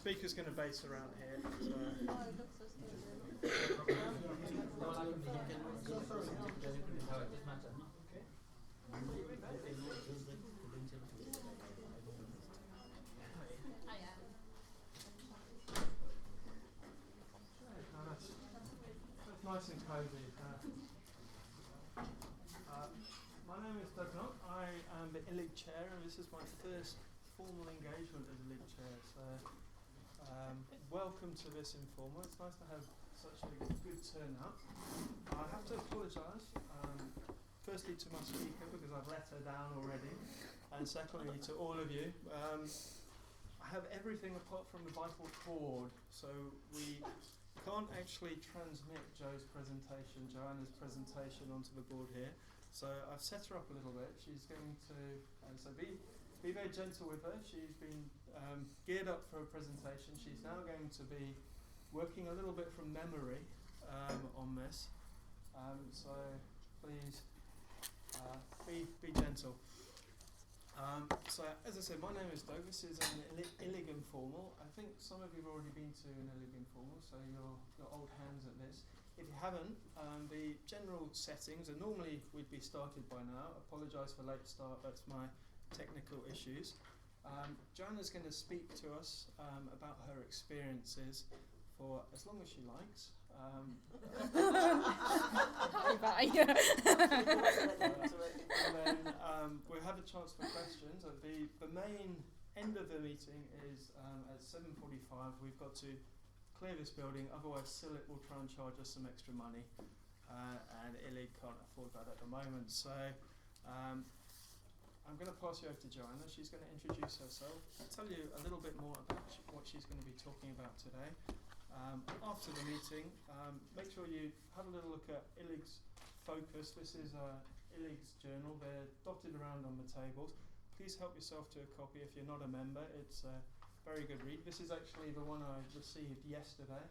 speaker's going to base around here. So. That's nice and cozy. My name is Doug Knott. I am the ILIG chair, and this is my first formal engagement as ILIG chair. So, welcome to this informal. It's nice to have such a good turnout. I have to apologise, firstly to my speaker because I've let her down already, and secondly to all of you. I have everything apart from the vital cord, so we can't actually transmit Johanna's presentation onto the board here. So I've set her up a little bit. She's going to, so be very gentle with her. She's been geared up for a presentation. She's now going to be working a little bit from memory on this. So please be gentle. So as I said, my name is Doug. This is an ILIG informal. I think some of you have already been to an ILIG informal, so you're old hands at this. If you haven't, the general settings, and normally we'd be started by now. Apologise for late start, that's my technical issues. Johanna's going to speak to us about her experiences for as long as she likes. Bye. And then we'll have a chance for questions. The main end of the meeting is at 7:45. We've got to clear this building, otherwise CILIP will try and charge us some extra money, and ILIG can't afford that at the moment. So I'm going to pass you over to Johanna. She's going to introduce herself, tell you a little bit more about what she's going to be talking about today. After the meeting, make sure you have a little look at ILIG's focus. This is ILIG's journal. They're dotted around on the tables. Please help yourself to a copy if you're not a member. It's very good read. This is actually the one I received yesterday,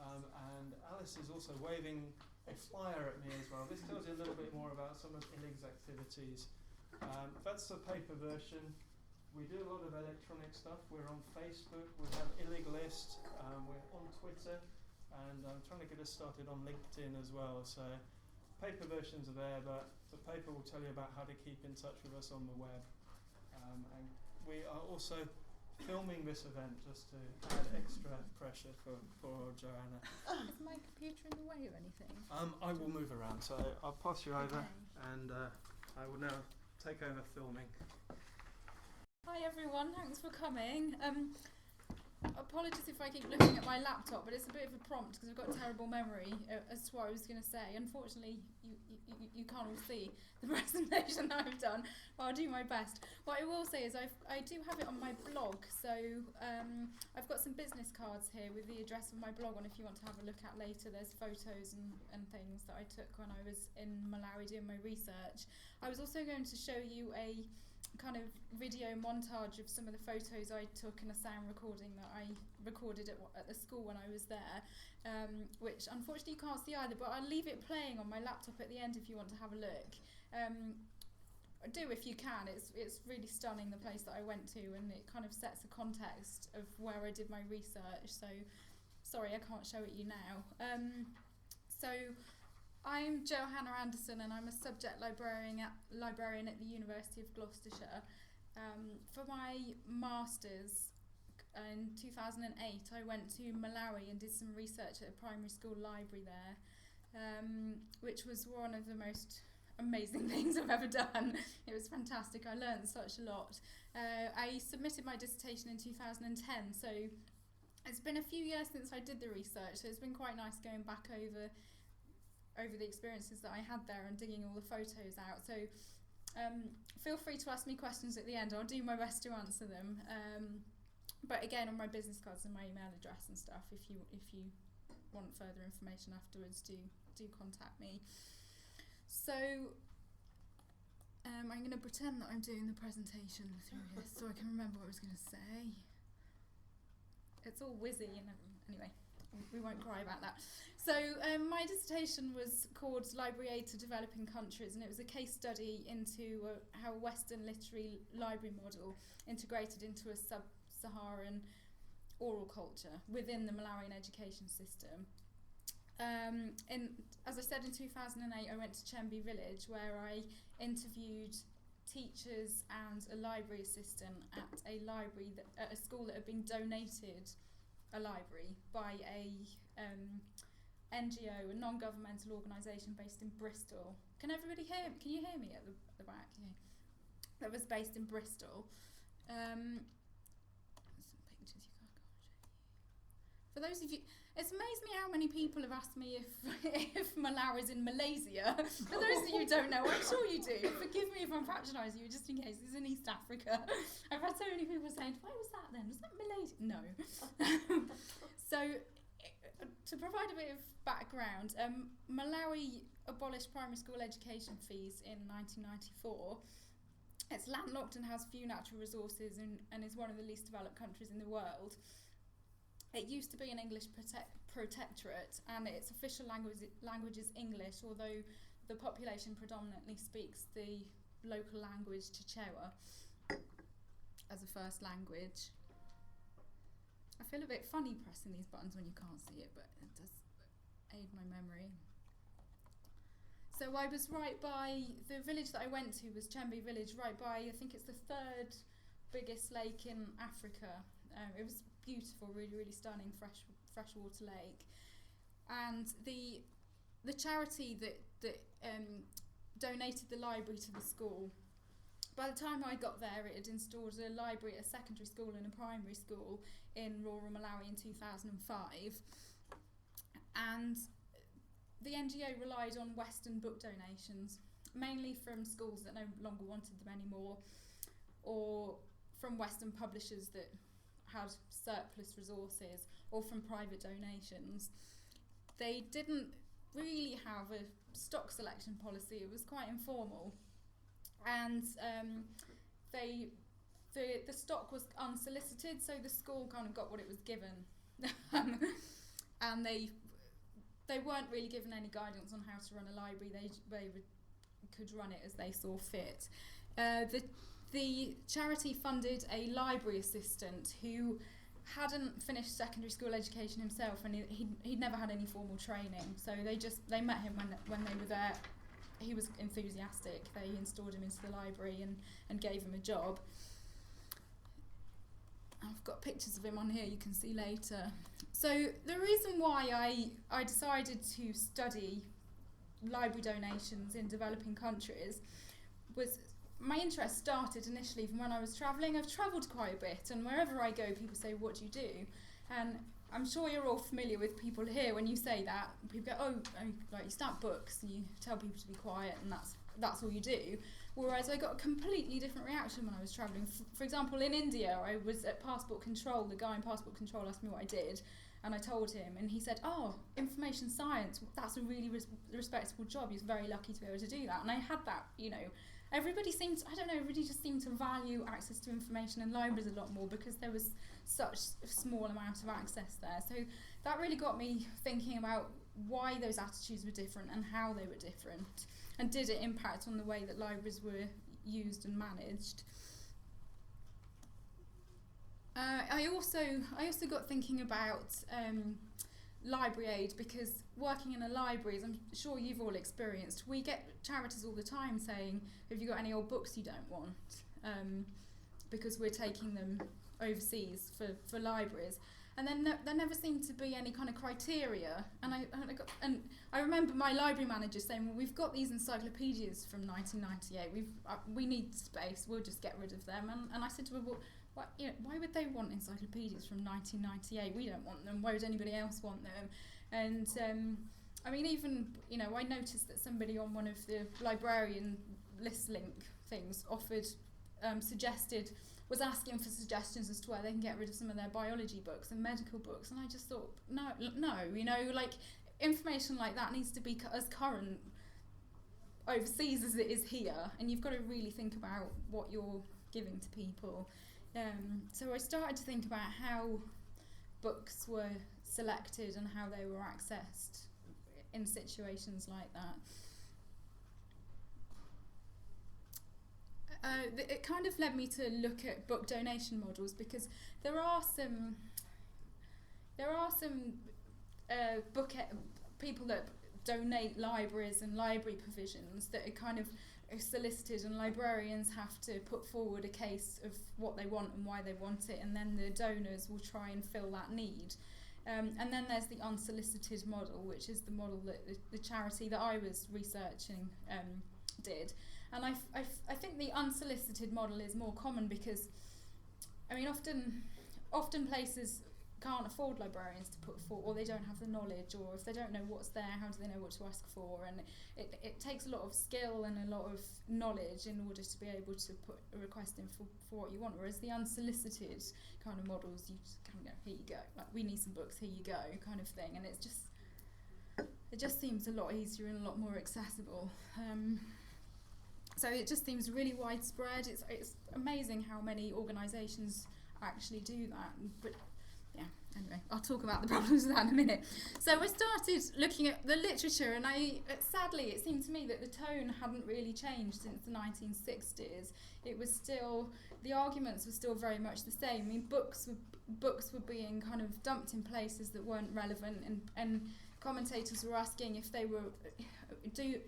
and Alice is also waving a flyer at me as well. This tells you a little bit more about some of ILIG's activities. That's the paper version. We do a lot of electronic stuff. We're on Facebook, we have ILIG list, we're on Twitter, and I'm trying to get us started on LinkedIn as well. So paper versions are there, but the paper will tell you about how to keep in touch with us on the web. And we are also filming this event just to add extra pressure for Johanna. Is my computer in the way or anything? I will move around, so I'll pass you over, Okay. and I will now take over filming. Hi everyone, thanks for coming. Apologies if I keep looking at my laptop, but it's a bit of a prompt because I've got terrible memory as to what I was going to say. Unfortunately, you can't all see the presentation that I've done, but I'll do my best. What I will say is I do have it on my blog, so I've got some business cards here with the address of my blog on if you want to have a look at later. There's photos and things that I took when I was in Malawi doing my research. I was also going to show you a kind of video montage of some of the photos I took and a sound recording that I recorded at the school when I was there, which unfortunately you can't see either, but I'll leave it playing on my laptop at the end if you want to have a look. Do if you can. It's really stunning, the place that I went to, and it kind of sets a context of where I did my research, so sorry I can't show it you now. So I'm Johanna Anderson, and I'm a subject librarian at the University of Gloucestershire. For my Masters in 2008, I went to Malawi and did some research at a primary school library there, which was one of the most amazing things I've ever done. It was fantastic. I learned such a lot. I submitted my dissertation in 2010, so it's been a few years since I did the research, so it's been quite nice going back over the experiences that I had there and digging all the photos out. So feel free to ask me questions at the end. I'll do my best to answer them. But again, on my business cards and my email address and stuff, if you want further information afterwards, do contact me. So I'm going to pretend that I'm doing the presentation through this so I can remember what I was going to say. It's all whizzy and anyway, we won't cry about that. So my dissertation was called Library Aid to Developing Countries, and it was a case study into how a Western literary library model integrated into a sub-Saharan oral culture within the Malawian education system. As I said, in 2008 I went to Chembe village, where I interviewed teachers and a library assistant at a school that had been donated a library by a NGO, a non-governmental organisation based in Bristol. Can everybody hear? Can you hear me at the back? Yeah. That was based in Bristol. Some pictures you can't go on. For those of you, it's amazed me how many people have asked me if Malawi is in Malaysia. For those of you who don't know, I'm sure you do. Forgive me if I'm patronising you, just in case. It's in East Africa. I've had so many people saying, "Where was that then? Was that Malaysia?" No. So, to provide a bit of background, Malawi abolished primary school education fees in 1994. It's landlocked and has few natural resources, and is one of the least developed countries in the world. It used to be an English protectorate, and its official language is English, although the population predominantly speaks the local language Chichewa as a first language. I feel a bit funny pressing these buttons when you can't see it, but it does aid my memory. So I was right by, the village that I went to was Chembe village, right by, I think it's the third biggest lake in Africa. It was beautiful, really, really stunning freshwater lake. And the charity that donated the library to the school, by the time I got there, it had installed a library at a secondary school and a primary school in rural Malawi in 2005. And the NGO relied on Western book donations, mainly from schools that no longer wanted them anymore, or from Western publishers that had surplus resources, or from private donations. They didn't really have a stock selection policy. It was quite informal, and the stock was unsolicited, so the school kind of got what it was given. And they weren't really given any guidance on how to run a library. They could run it as they saw fit. The charity funded a library assistant who hadn't finished secondary school education himself, and he'd never had any formal training. So they met him when they were there. He was enthusiastic. They installed him into the library and gave him a job. I've got pictures of him on here you can see later. So the reason why I decided to study library donations in developing countries was my interest started initially from when I was travelling. I've travelled quite a bit, and wherever I go people say, "What do you do?" And I'm sure you're all familiar with people here. When you say that, people go, oh, like you stamp books and you tell people to be quiet, and that's all you do. Whereas I got a completely different reaction when I was travelling. For example, in India, I was at passport control. The guy in passport control asked me what I did, and I told him, and he said, "Oh, information science, that's a really respectable job. You're very lucky to be able to do that." And I had that, everybody seemed, everybody just seemed to value access to information in libraries a lot more because there was such a small amount of access there. So that really got me thinking about why those attitudes were different and how they were different, and did it impact on the way that libraries were used and managed. I also got thinking about library aid, because working in a library, as I'm sure you've all experienced, we get charities all the time saying, "Have you got any old books you don't want?" Because we're taking them overseas for libraries. And then there never seemed to be any kind of criteria. And I remember my library manager saying, "Well, we've got these encyclopedias from 1998. We need space. We'll just get rid of them." And I said to her, "Well, why would they want encyclopedias from 1998? We don't want them. Why would anybody else want them?" And even I noticed that somebody on one of the librarian list link things was asking for suggestions as to where they can get rid of some of their biology books and medical books, and I just thought, no, information like that needs to be as current overseas as it is here, and you've got to really think about what you're giving to people. So I started to think about how books were selected and how they were accessed in situations like that. It kind of led me to look at book donation models, because there are some there are some people that donate libraries and library provisions that are kind of solicited, and librarians have to put forward a case of what they want and why they want it, and then the donors will try and fill that need. And then there's the unsolicited model, which is the model that the charity that I was researching did. And I think the unsolicited model is more common because, I mean, often places can't afford librarians to put forward, or they don't have the knowledge, or if they don't know what's there, how do they know what to ask for? And it takes a lot of skill and a lot of knowledge in order to be able to put a request in for what you want, whereas the unsolicited kind of models, you just kind of go, here you go, like, we need some books, here you go, kind of thing. And it just seems a lot easier and a lot more accessible. So it just seems really widespread. It's amazing how many organisations actually do that. But yeah, anyway, I'll talk about the problems with that in a minute. So I started looking at the literature, and sadly it seemed to me that the tone hadn't really changed since the 1960s. It was still, the arguments were still very much the same. I mean, books were being kind of dumped in places that weren't relevant, and commentators were asking if they were, do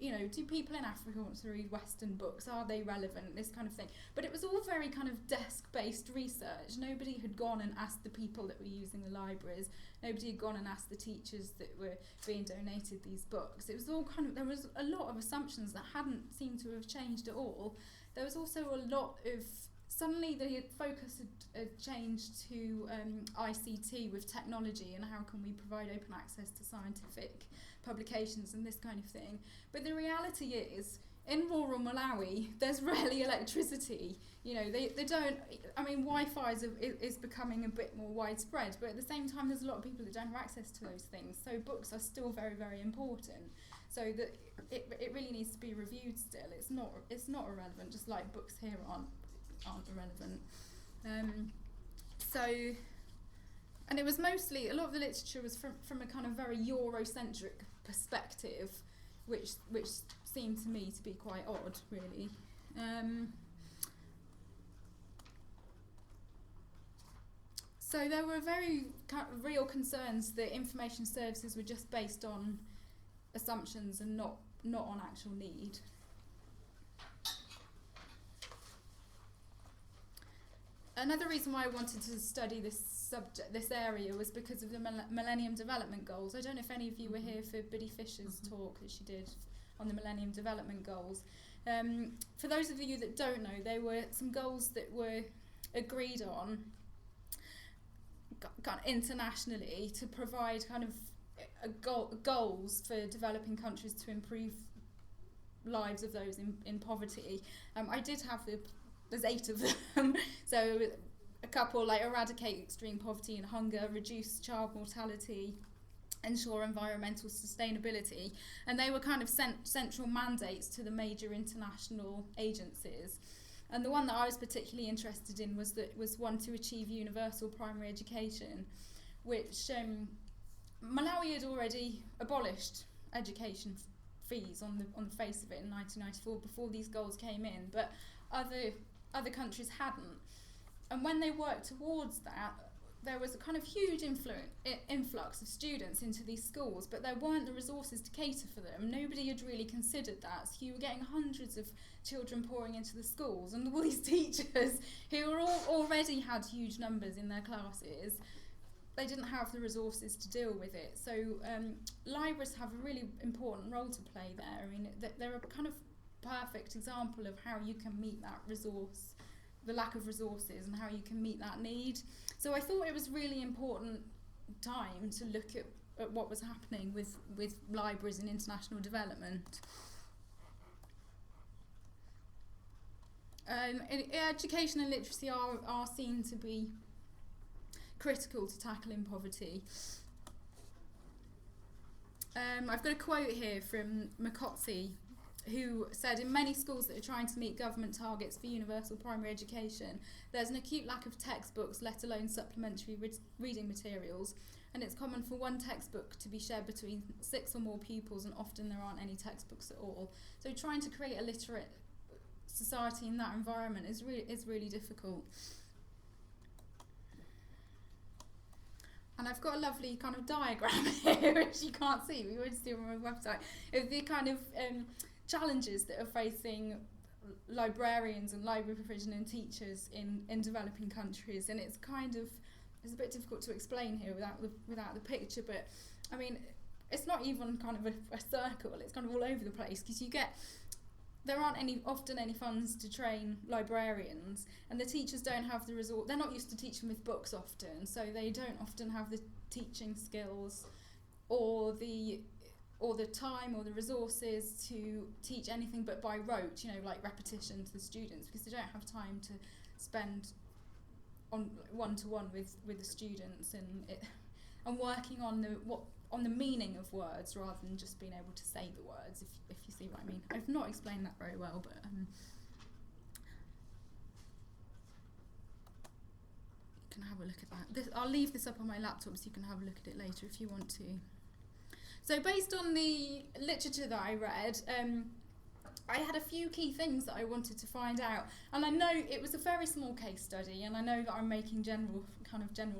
people in Africa want to read Western books? Are they relevant? This kind of thing. But it was all very kind of desk-based research. Nobody had gone and asked the people that were using the libraries. Nobody had gone and asked the teachers that were being donated these books. It was all kind of, there was a lot of assumptions that hadn't seemed to have changed at all. There was also a lot of, suddenly the focus had changed to ICT with technology, and how can we provide open access to scientific publications and this kind of thing. But the reality is, in rural Malawi, there's rarely electricity. You know, they don't, I mean, Wi-Fi is becoming a bit more widespread, but at the same time there's a lot of people that don't have access to those things. So books are still very, very important. So that it really needs to be reviewed still. It's not irrelevant, just like books here aren't irrelevant. And it was mostly, a lot of the literature was from a kind of very Eurocentric perspective, which seemed to me to be quite odd, really. So there were very kind of real concerns that information services were just based on assumptions and not on actual need. Another reason why I wanted to study this area was because of the Millennium Development Goals. I don't know if any of you were here for Biddy Fisher's talk that she did on the Millennium Development Goals. For those of you that don't know, there were some goals that were agreed on internationally to provide kind of goals for developing countries to improve lives of those in poverty. I did have there's 8 of them. So a couple like eradicate extreme poverty and hunger, reduce child mortality, ensure environmental sustainability, and they were kind of central mandates to the major international agencies. And the one that I was particularly interested in was one to achieve universal primary education, which Malawi had already abolished education fees on the face of it in 1994 before these goals came in, but other countries hadn't. And when they worked towards that, there was a kind of huge influx of students into these schools, but there weren't the resources to cater for them. Nobody had really considered that. So you were getting hundreds of children pouring into the schools, and all these teachers who were already had huge numbers in their classes, they didn't have the resources to deal with it. So libraries have a really important role to play there. I mean, they're a kind of perfect example of how you can meet that resource, the lack of resources, and how you can meet that need. So I thought it was really important time to look at what was happening with libraries in international development. Education and literacy are seen to be critical to tackling poverty. I've got a quote here from Makotsi, who said, in many schools that are trying to meet government targets for universal primary education, there's an acute lack of textbooks, let alone supplementary reading materials, and it's common for one textbook to be shared between 6 or more pupils, and often there aren't any textbooks at all. So trying to create a literate society in that environment is really difficult. And I've got a lovely kind of diagram here, which you can't see, we would see on my website, of the kind of challenges that are facing librarians and library provision and teachers in developing countries. And it's a bit difficult to explain here without the picture, but I mean, it's not even kind of a circle, it's kind of all over the place, because there aren't often any funds to train librarians, and the teachers don't have the resource. They're not used to teaching with books often, so they don't often have the teaching skills or the time or the resources to teach anything but by rote, like repetition to the students, because they don't have time to spend on one-to-one with the students and working on the meaning of words rather than just being able to say the words, if you see what I mean. I've not explained that very well, but you can have a look at that. I'll leave this up on my laptop so you can have a look at it later if you want to. So based on the literature that I read, I had a few key things that I wanted to find out, and I know it was a very small case study, and I know that I'm making general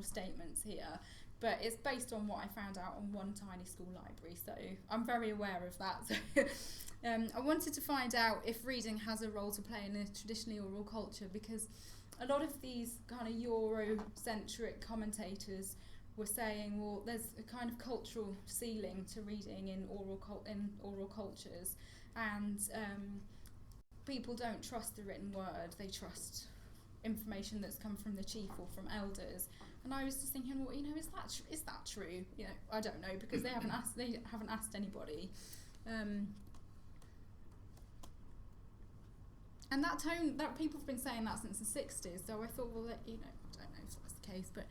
statements here, but it's based on what I found out on one tiny school library, so I'm very aware of that. So I wanted to find out if reading has a role to play in a traditionally oral culture, because a lot of these kind of Eurocentric commentators were saying, well, there's a kind of cultural ceiling to reading in oral cultures, and people don't trust the written word, they trust information that's come from the chief or from elders. And I was just thinking, well, is that true? I don't know, because they haven't asked anybody. And that tone, that people have been saying that since the 60s, so I thought, well, I don't know if that's the case, but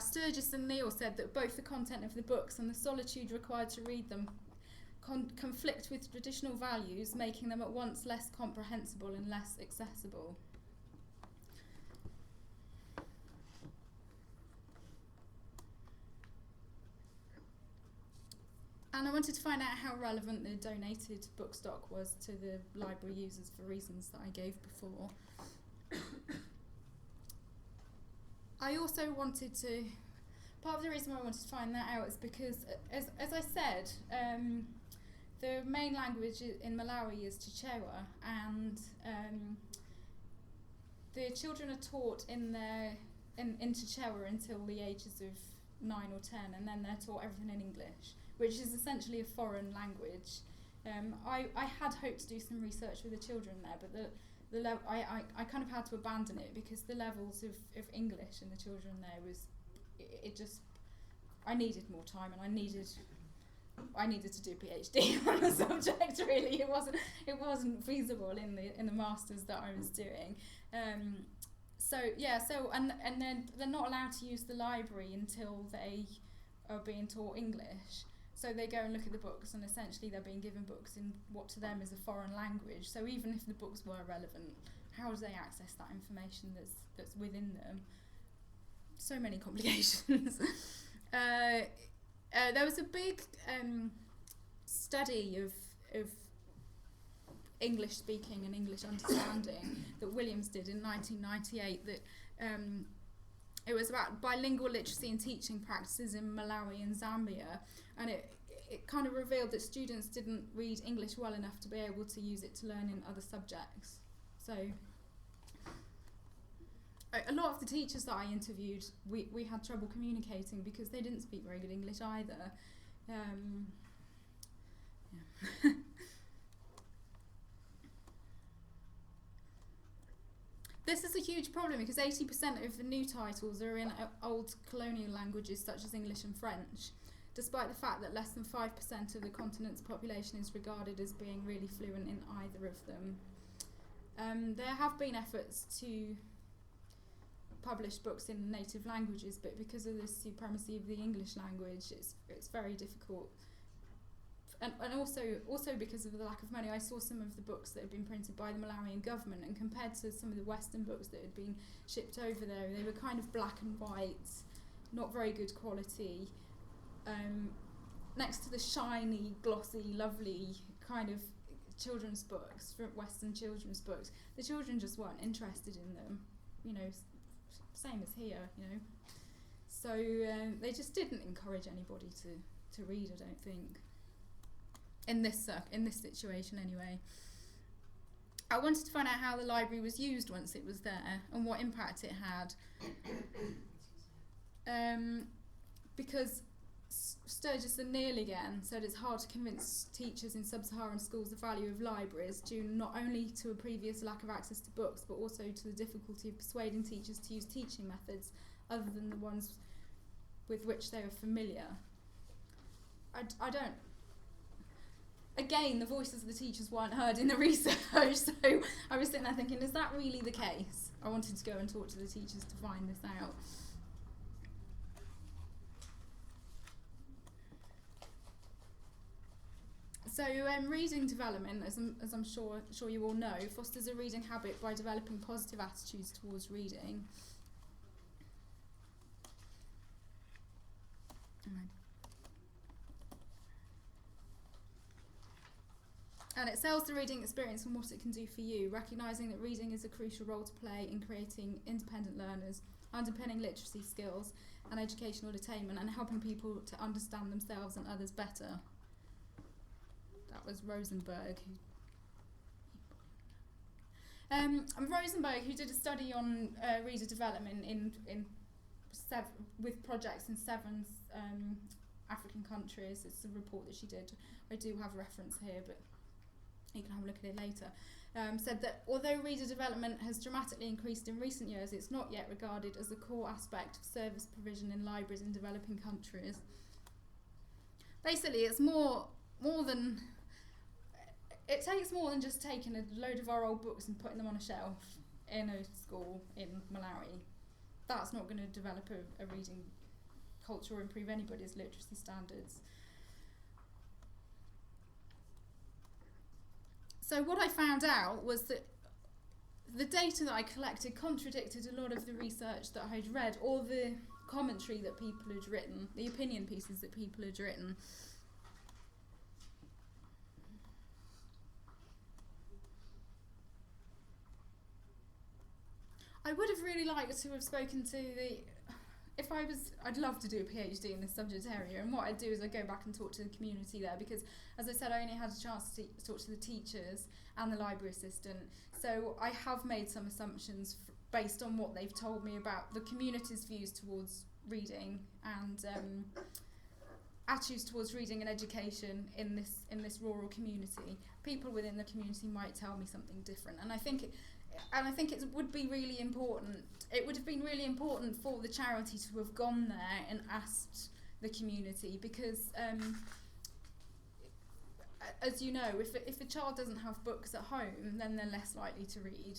Sturgis and Neal said that both the content of the books and the solitude required to read them conflict with traditional values, making them at once less comprehensible and less accessible. And I wanted to find out how relevant the donated book stock was to the library users for reasons that I gave before. I also wanted to, part of the reason why I wanted to find that out is because, as I said, the main language in Malawi is Chichewa, and the children are taught in Chichewa until the ages of 9 or 10, and then they're taught everything in English, which is essentially a foreign language. I had hoped to do some research with the children there, but I kind of had to abandon it because the levels of English in the children there I needed more time, and I needed to do a PhD on the subject. Really, it wasn't feasible in the masters that I was doing. And then they're not allowed to use the library until they are being taught English. So they go and look at the books, and essentially they're being given books in what to them is a foreign language. So even if the books were relevant, how do they access that information that's within them? So many complications. There was a big study of English speaking and English understanding that Williams did in 1998 that it was about bilingual literacy and teaching practices in Malawi and Zambia, and it kind of revealed that students didn't read English well enough to be able to use it to learn in other subjects. So a lot of the teachers that I interviewed, we had trouble communicating because they didn't speak very good English either. This is a huge problem because 80% of the new titles are in old colonial languages such as English and French, despite the fact that less than 5% of the continent's population is regarded as being really fluent in either of them. There have been efforts to publish books in native languages, but because of the supremacy of the English language, it's very difficult. And also because of the lack of money, I saw some of the books that had been printed by the Malawian government, and compared to some of the Western books that had been shipped over there, they were kind of black and white, not very good quality. Next to the shiny, glossy, lovely kind of children's books, Western children's books, the children just weren't interested in them, same as here, So they just didn't encourage anybody to read, I don't think. In this situation anyway. I wanted to find out how the library was used once it was there and what impact it had. Because Sturgis and Neil again said it's hard to convince teachers in sub-Saharan schools the value of libraries, due not only to a previous lack of access to books, but also to the difficulty of persuading teachers to use teaching methods other than the ones with which they were familiar. I don't... Again, the voices of the teachers weren't heard in the research, so I was sitting there thinking, is that really the case? I wanted to go and talk to the teachers to find this out. So reading development, as I'm sure you all know, fosters a reading habit by developing positive attitudes towards reading. And it sells the reading experience and what it can do for you, recognising that reading is a crucial role to play in creating independent learners, underpinning literacy skills and educational attainment, and helping people to understand themselves and others better. That was Rosenberg. Rosenberg, who did a study on reader development with projects in 7 African countries. It's a report that she did. I do have a reference here, but you can have a look at it later. Said that although reader development has dramatically increased in recent years, it's not yet regarded as a core aspect of service provision in libraries in developing countries. Basically, it's more than... It takes more than just taking a load of our old books and putting them on a shelf in a school in Malawi. That's not going to develop a reading culture or improve anybody's literacy standards. So what I found out was that the data that I collected contradicted a lot of the research that I'd read, or the commentary that people had written, the opinion pieces that people had written. I would have really liked to have spoken to I'd love to do a PhD in this subject area, and what I'd do is I'd go back and talk to the community there, because as I said, I only had a chance to talk to the teachers and the library assistant, so I have made some assumptions based on what they've told me about the community's views towards reading and attitudes towards reading and education in this rural community. People within the community might tell me something different, and I think it would be really important. It would have been really important for the charity to have gone there and asked the community, because as you know, if a child doesn't have books at home, then they're less likely to read,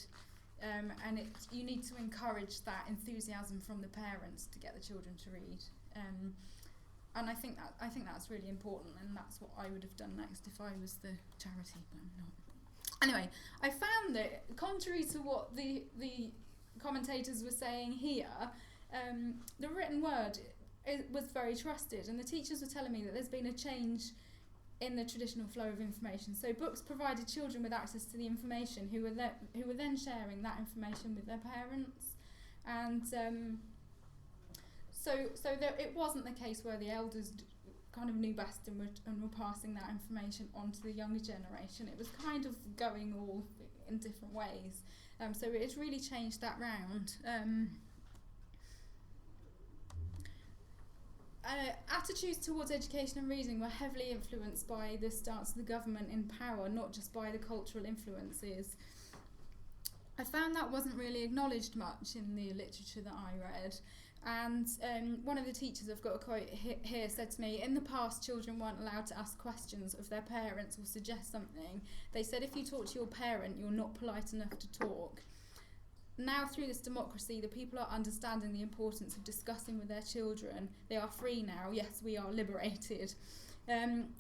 and you need to encourage that enthusiasm from the parents to get the children to read, and I think that's really important, and that's what I would have done next if I was the charity, but I'm not. Anyway, I found that, contrary to what the commentators were saying here, the written word was very trusted, and the teachers were telling me that there's been a change in the traditional flow of information. So books provided children with access to the information, who were then sharing that information with their parents, and so it wasn't the case where the elders kind of knew best and were passing that information on to the younger generation. It was kind of going all in different ways. So it's really changed that round. Attitudes towards education and reading were heavily influenced by the stance of the government in power, not just by the cultural influences. I found that wasn't really acknowledged much in the literature that I read. And one of the teachers, I've got a quote here, said to me, in the past children weren't allowed to ask questions of their parents or suggest something. They said if you talk to your parent, you're not polite enough to talk. Now through this democracy, the people are understanding the importance of discussing with their children. They are free now. Yes, we are liberated.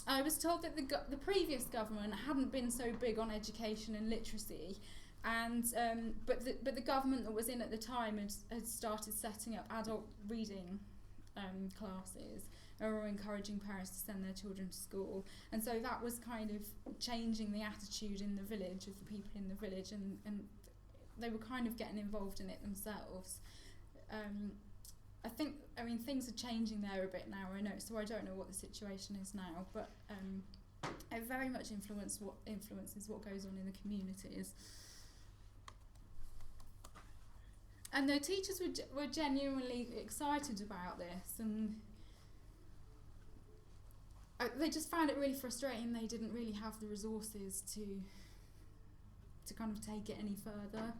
I was told that the previous government hadn't been so big on education and literacy, and but the government that was in at the time had started setting up adult reading classes, or encouraging parents to send their children to school, and so that was kind of changing the attitude in the village of the people in the village, and they were kind of getting involved in it themselves. I mean, things are changing there a bit now, I know, so I don't know what the situation is now, but it very much influences what goes on in the communities. And the teachers were genuinely excited about this, and they just found it really frustrating they didn't really have the resources to kind of take it any further.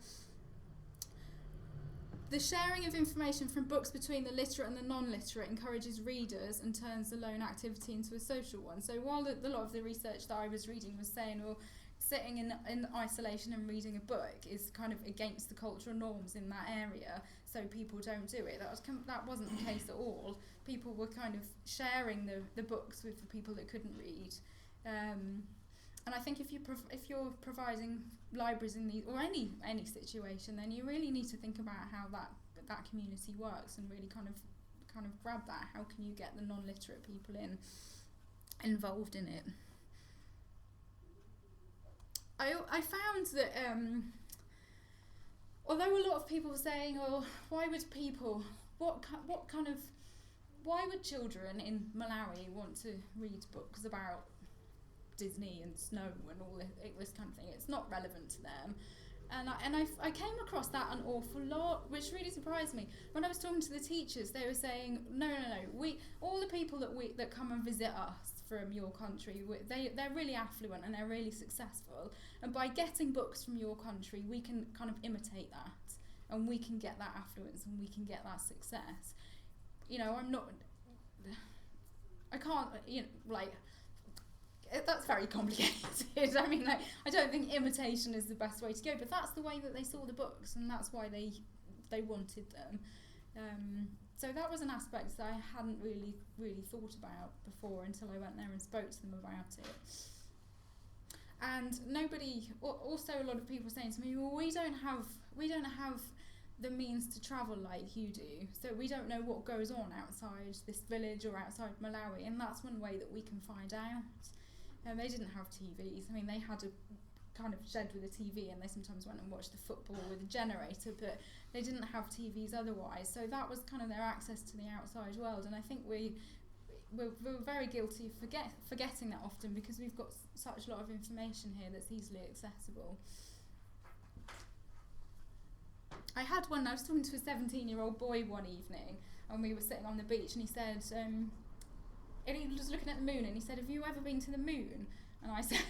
The sharing of information from books between the literate and the non-literate encourages readers and turns the lone activity into a social one. So while a lot of the research that I was reading was saying, well, sitting in isolation and reading a book is kind of against the cultural norms in that area, so people don't do it. That wasn't the case at all. People were kind of sharing the books with the people that couldn't read. And I think if you're providing libraries in the or any situation, then you really need to think about how that community works and really kind of grab that. How can you get the non-literate people involved in it? I found that although a lot of people were saying, "Oh, why would children in Malawi want to read books about Disney and snow and all this kind of thing? It's not relevant to them." And I came across that an awful lot, which really surprised me. When I was talking to the teachers, they were saying, no, all the people that come and visit us from your country, they're really affluent and they're really successful, and by getting books from your country, we can kind of imitate that, and we can get that affluence and we can get that success. That's very complicated. I mean, I don't think imitation is the best way to go, but that's the way that they saw the books, and that's why they wanted them. So that was an aspect that I hadn't really thought about before until I went there and spoke to them about it. And also a lot of people saying to me, well, we don't have the means to travel like you do, so we don't know what goes on outside this village or outside Malawi, and that's one way that we can find out. They didn't have TVs. I mean, they had a kind of shed with a TV, and they sometimes went and watched the football with a generator, but they didn't have TVs otherwise. So that was kind of their access to the outside world, and I think we're very guilty of forgetting that often, because we've got such a lot of information here that's easily accessible. I was talking to a 17-year-old boy one evening, and we were sitting on the beach, and he said, and he was looking at the moon, and he said, "Have you ever been to the moon?" And I said,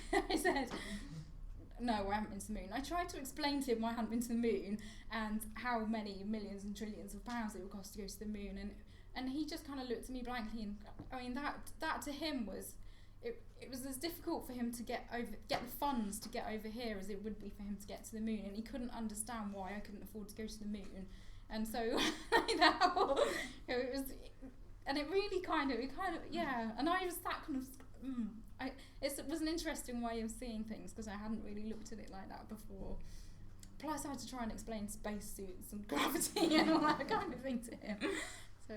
"No, I haven't been to the moon." I tried to explain to him why I hadn't been to the moon and how many millions and trillions of pounds it would cost to go to the moon, and he just kind of looked at me blankly, and I mean that to him was it was as difficult for him to get the funds to get over here as it would be for him to get to the moon, and he couldn't understand why I couldn't afford to go to the moon. And so it was, and it really kind of yeah, and I was that kind of it was an interesting way of seeing things, because I hadn't really looked at it like that before. Plus I had to try and explain spacesuits and gravity and all that kind of thing to him. So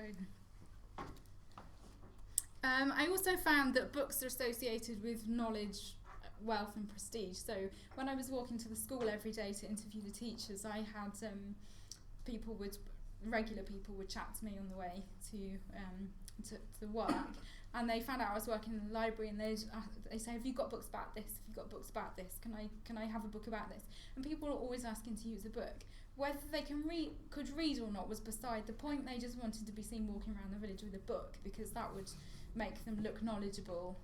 I also found that books are associated with knowledge, wealth and prestige. So when I was walking to the school every day to interview the teachers, I had regular people would chat to me on the way to work, and they found out I was working in the library, and they say, "Have you got books about this? Have you got books about this? Can I have a book about this?" And people are always asking to use a book. Whether they could read or not was beside the point. They just wanted to be seen walking around the village with a book, because that would make them look knowledgeable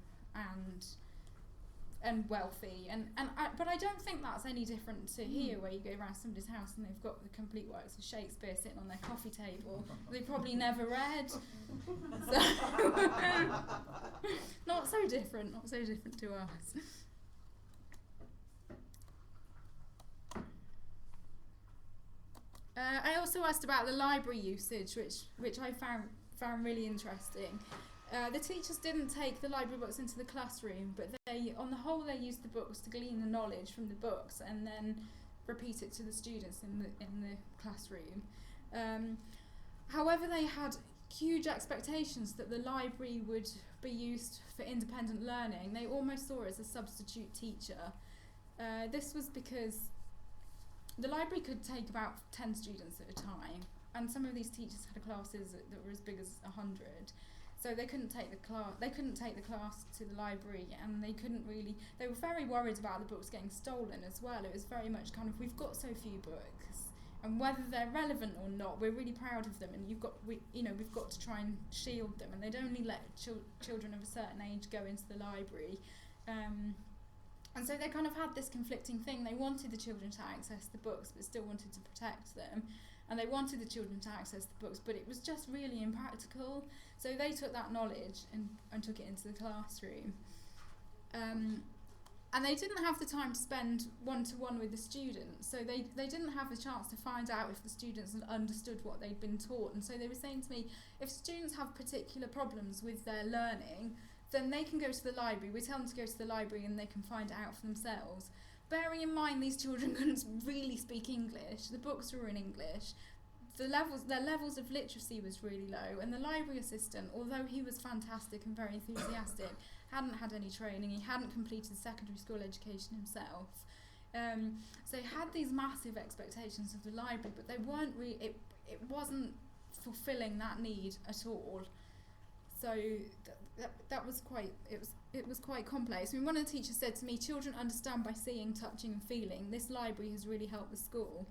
and wealthy, but I don't think that's any different to here, where you go around somebody's house and they've got the complete works of Shakespeare sitting on their coffee table. They probably never read. So not so different to us. I also asked about the library usage, which I found really interesting. The teachers didn't take the library books into the classroom, but on the whole, they used the books to glean the knowledge from the books and then repeat it to the students in the classroom. However, they had huge expectations that the library would be used for independent learning. They almost saw it as a substitute teacher. This was because the library could take about 10 students at a time, and some of these teachers had classes that were as big as 100. So they couldn't take the class. They couldn't take the class to the library, and they couldn't really. They were very worried about the books getting stolen as well. It was very much kind of, we've got so few books, and whether they're relevant or not, we're really proud of them, and we've got to try and shield them. And they'd only let children of a certain age go into the library, and so they kind of had this conflicting thing. They wanted the children to access the books, but still wanted to protect them. And they wanted the children to access the books, but it was just really impractical. So they took that knowledge and took it into the classroom. And they didn't have the time to spend one-to-one with the students. So they didn't have the chance to find out if the students had understood what they'd been taught. And so they were saying to me, if students have particular problems with their learning, then they can go to the library. We tell them to go to the library and they can find it out for themselves. Bearing in mind these children couldn't really speak English, the books were in English, their levels of literacy was really low, and the library assistant, although he was fantastic and very enthusiastic, hadn't had any training, he hadn't completed secondary school education himself. So he had these massive expectations of the library, but they weren't it wasn't fulfilling that need at all. So that was quite, it was quite complex. I mean, one of the teachers said to me, children understand by seeing, touching and feeling. This library has really helped the school.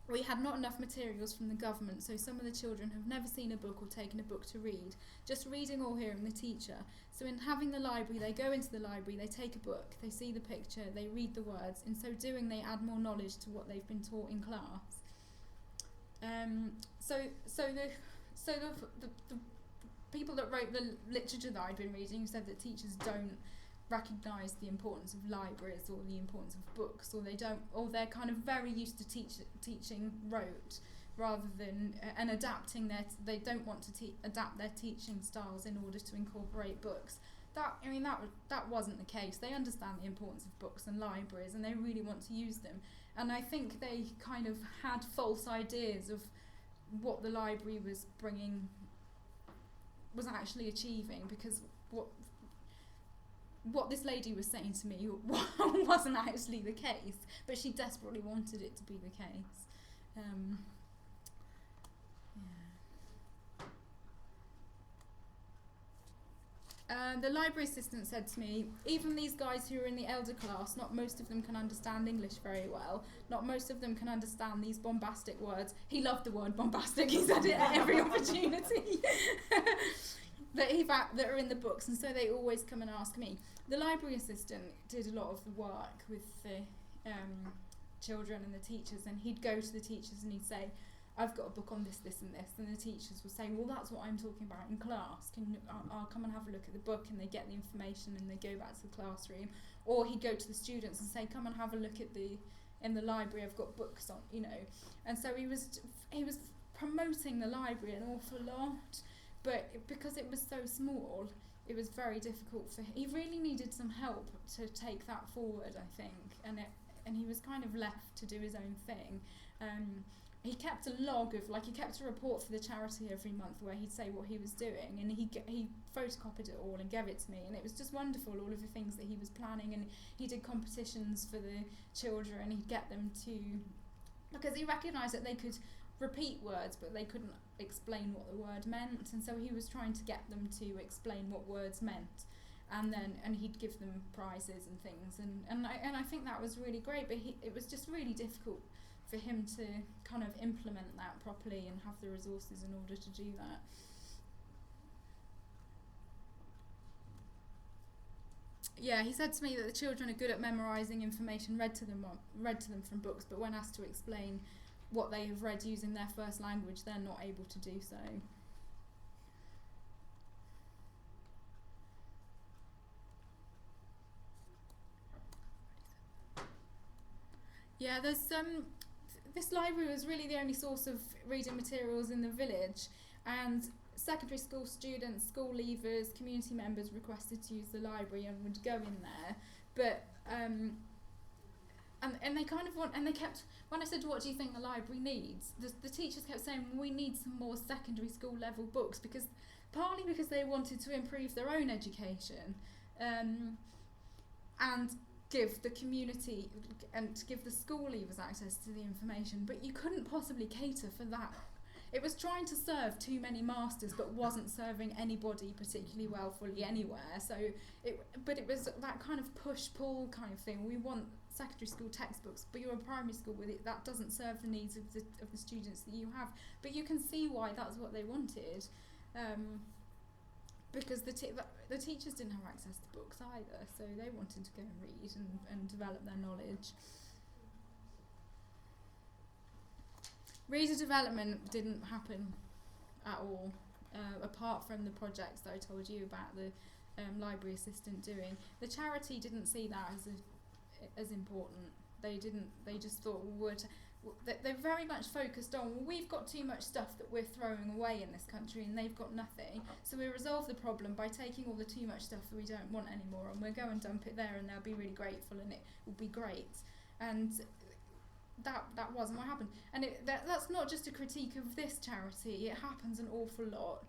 We had not enough materials from the government, so some of the children have never seen a book or taken a book to read, just reading or hearing the teacher. So in having the library, they go into the library, they take a book, they see the picture, they read the words. In so doing, they add more knowledge to what they've been taught in class. So the people that wrote the literature that I'd been reading said that teachers don't recognise the importance of libraries or the importance of books, or they're kind of very used to teaching rote rather than and adapting they don't want to adapt their teaching styles in order to incorporate books. That wasn't the case. They understand the importance of books and libraries, and they really want to use them. And I think they kind of had false ideas of what the library was actually achieving, because what this lady was saying to me wasn't actually the case, but she desperately wanted it to be the case. The library assistant said to me, even these guys who are in the elder class, not most of them can understand English very well. Not most of them can understand these bombastic words. He loved the word bombastic, he said it at every opportunity. that are in the books, and so they always come and ask me. The library assistant did a lot of the work with the children and the teachers, and he'd go to the teachers and he'd say, I've got a book on this, this and this, and the teachers would say, well, that's what I'm talking about in class. I'll come and have a look at the book, and they get the information and they go back to the classroom. Or he'd go to the students and say, come and have a look at in the library, I've got books on, And so he was promoting the library an awful lot, but because it was so small, it was very difficult for him. He really needed some help to take that forward, I think, and he was kind of left to do his own thing. He kept a log of, he kept a report for the charity every month where he'd say what he was doing, and he photocopied it all and gave it to me, and it was just wonderful, all of the things that he was planning. And he did competitions for the children, and he'd get them to, because he recognised that they could repeat words but they couldn't explain what the word meant, and so he was trying to get them to explain what words meant, and he'd give them prizes and things, and I think that was really great, but it was just really difficult for him to kind of implement that properly and have the resources in order to do that. Yeah, he said to me that the children are good at memorising information read to them from books, but when asked to explain what they have read using their first language, they're not able to do so. Yeah, there's this library was really the only source of reading materials in the village, and secondary school students, school leavers, community members requested to use the library and would go in there, but and they kind of they kept, when I said, what do you think the library needs, the teachers kept saying, we need some more secondary school level books, partly because they wanted to improve their own education, and give the community and to give the school leavers access to the information, but you couldn't possibly cater for that it was trying to serve too many masters, but wasn't serving anybody particularly well fully anywhere. So it was that kind of push-pull kind of thing. We want secondary school textbooks, but you're a primary school with it, that doesn't serve the needs of the students that you have. But you can see why that's what they wanted, because the teachers didn't have access to books either, so they wanted to go and read and develop their knowledge. Reader development didn't happen at all, apart from the projects that I told you about the library assistant doing. The charity didn't see that as important. They just thought, they're very much focused on, well, we've got too much stuff that we're throwing away in this country and they've got nothing, so we resolve the problem by taking all the too much stuff that we don't want anymore, and we'll go and dump it there and they'll be really grateful and it will be great. And that wasn't what happened. And that's not just a critique of this charity, it happens an awful lot.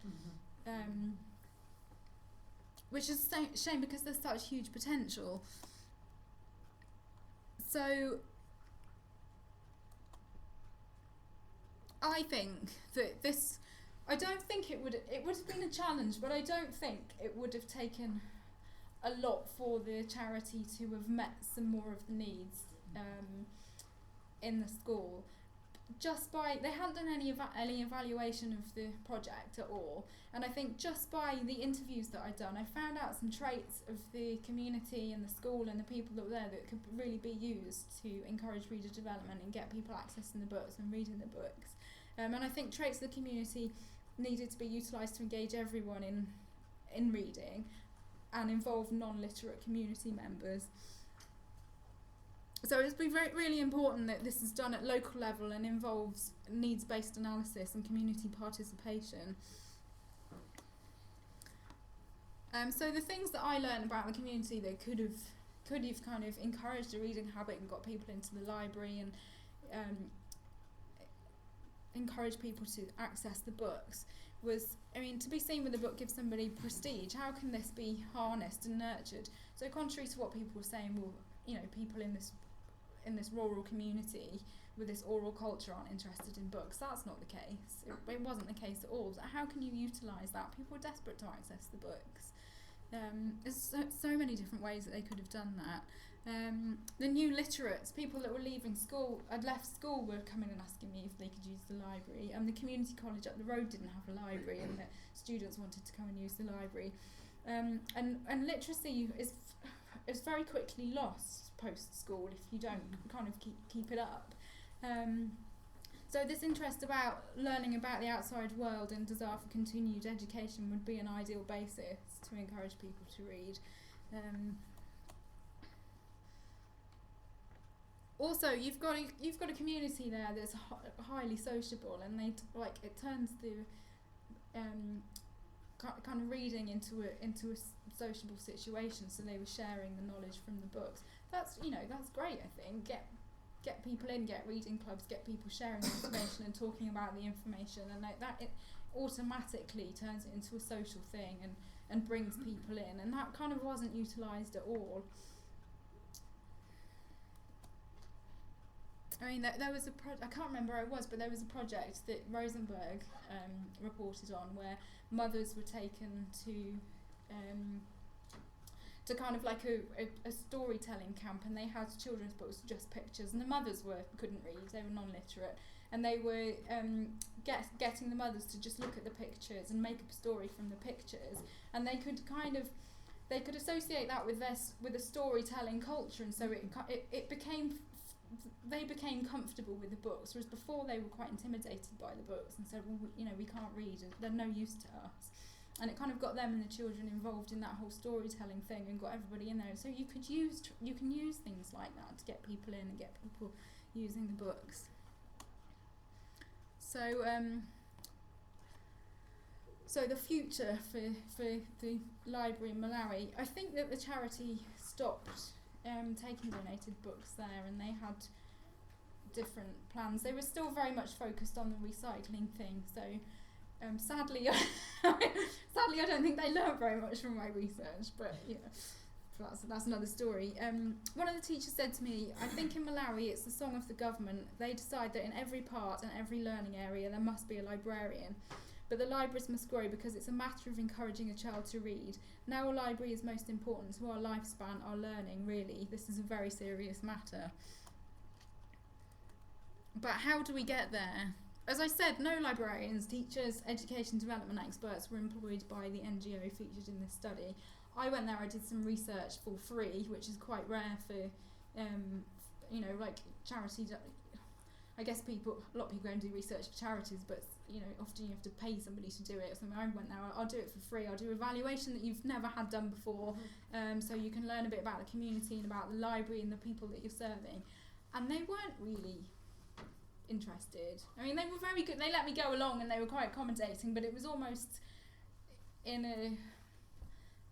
Which is a shame because there's such huge potential. So I think that I don't think it would have been a challenge, but I don't think it would have taken a lot for the charity to have met some more of the needs in the school. Just by, they hadn't done any evaluation of the project at all, and I think just by the interviews that I'd done, I found out some traits of the community and the school and the people that were there that could really be used to encourage reader development and get people accessing the books and reading the books. And I think traits of the community needed to be utilised to engage everyone in reading and involve non-literate community members. So it's been really important that this is done at local level and involves needs-based analysis and community participation. So the things that I learned about the community that could have kind of encouraged a reading habit and got people into the library and encourage people to access the books was, I mean, to be seen with a book gives somebody prestige. How can this be harnessed and nurtured? So contrary to what people were saying, well, you know, people in this rural community with this oral culture aren't interested in books. That's not the case. It wasn't the case at all. So how can you utilise that? People were desperate to access the books. There's so many different ways that they could have done that. The new literates, people that were leaving school, had left school, were coming and asking me if they could use the library. And the community college up the road didn't have a library, and the students wanted to come and use the library. And literacy is very quickly lost post-school if you don't kind of keep it up. So this interest about learning about the outside world and desire for continued education would be an ideal basis to encourage people to read. Also, you've got a community there that's highly sociable, and it turns the kind of reading into a sociable situation. So they were sharing the knowledge from the books. That's great. I think get people in, get reading clubs, get people sharing the information and talking about the information, and that it automatically turns it into a social thing and brings people in, and that kind of wasn't utilised at all. I mean, there was I can't remember where it was, but there was a project that Rosenberg reported on where mothers were taken to kind of like a storytelling camp, and they had children's books, just pictures, and the mothers couldn't read, they were non-literate, and they were getting the mothers to just look at the pictures and make up a story from the pictures, and they could associate that with a storytelling culture, and so they became comfortable with the books, whereas before they were quite intimidated by the books and said, well, we can't read, they're no use to us. And it kind of got them and the children involved in that whole storytelling thing and got everybody in there. So you can use things like that to get people in and get people using the books. So so the future for the library in Malawi, I think that the charity stopped taking donated books there, and they had different plans. They were still very much focused on the recycling thing, so sadly I don't think they learned very much from my research, but that's another story. One of the teachers said to me, I think in Malawi it's the song of the government. They decide that in every part and every learning area there must be a librarian. But the libraries must grow because it's a matter of encouraging a child to read. Now a library is most important to our lifespan, our learning, really. This is a very serious matter. But how do we get there? As I said, no librarians, teachers, education development experts were employed by the NGO featured in this study. I went there, I did some research for free, which is quite rare for, like charities. I guess a lot of people go and do research for charities, but often you have to pay somebody to do it. So I went there, I'll do it for free. I'll do evaluation that you've never had done before, so you can learn a bit about the community and about the library and the people that you're serving. And they weren't really interested. I mean, they were very good. They let me go along and they were quite accommodating, but it was almost in a,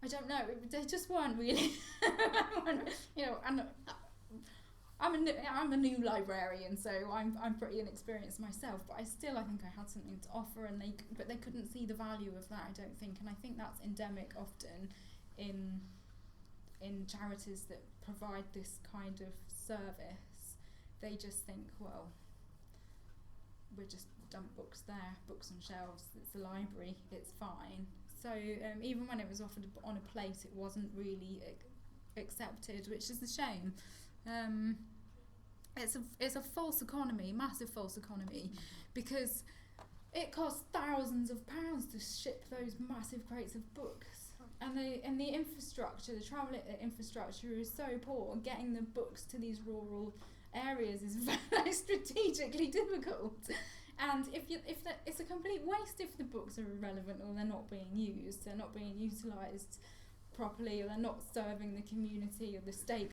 I don't know, they just weren't really, and I'm a new librarian, so I'm pretty inexperienced myself, but I think I had something to offer, and they couldn't see the value of that, I don't think, and I think that's endemic often in charities that provide this kind of service. They just think, well, we're just dump books there, books on shelves, it's a library, it's fine. So even when it was offered on a plate, it wasn't really accepted, which is a shame. It's a false economy, massive false economy, because it costs thousands of pounds to ship those massive crates of books, and the infrastructure, the travel infrastructure is so poor. Getting the books to these rural areas is very strategically difficult, and it's a complete waste if the books are irrelevant or they're not being used, they're not being utilised properly, or they're not serving the community or the stakeholders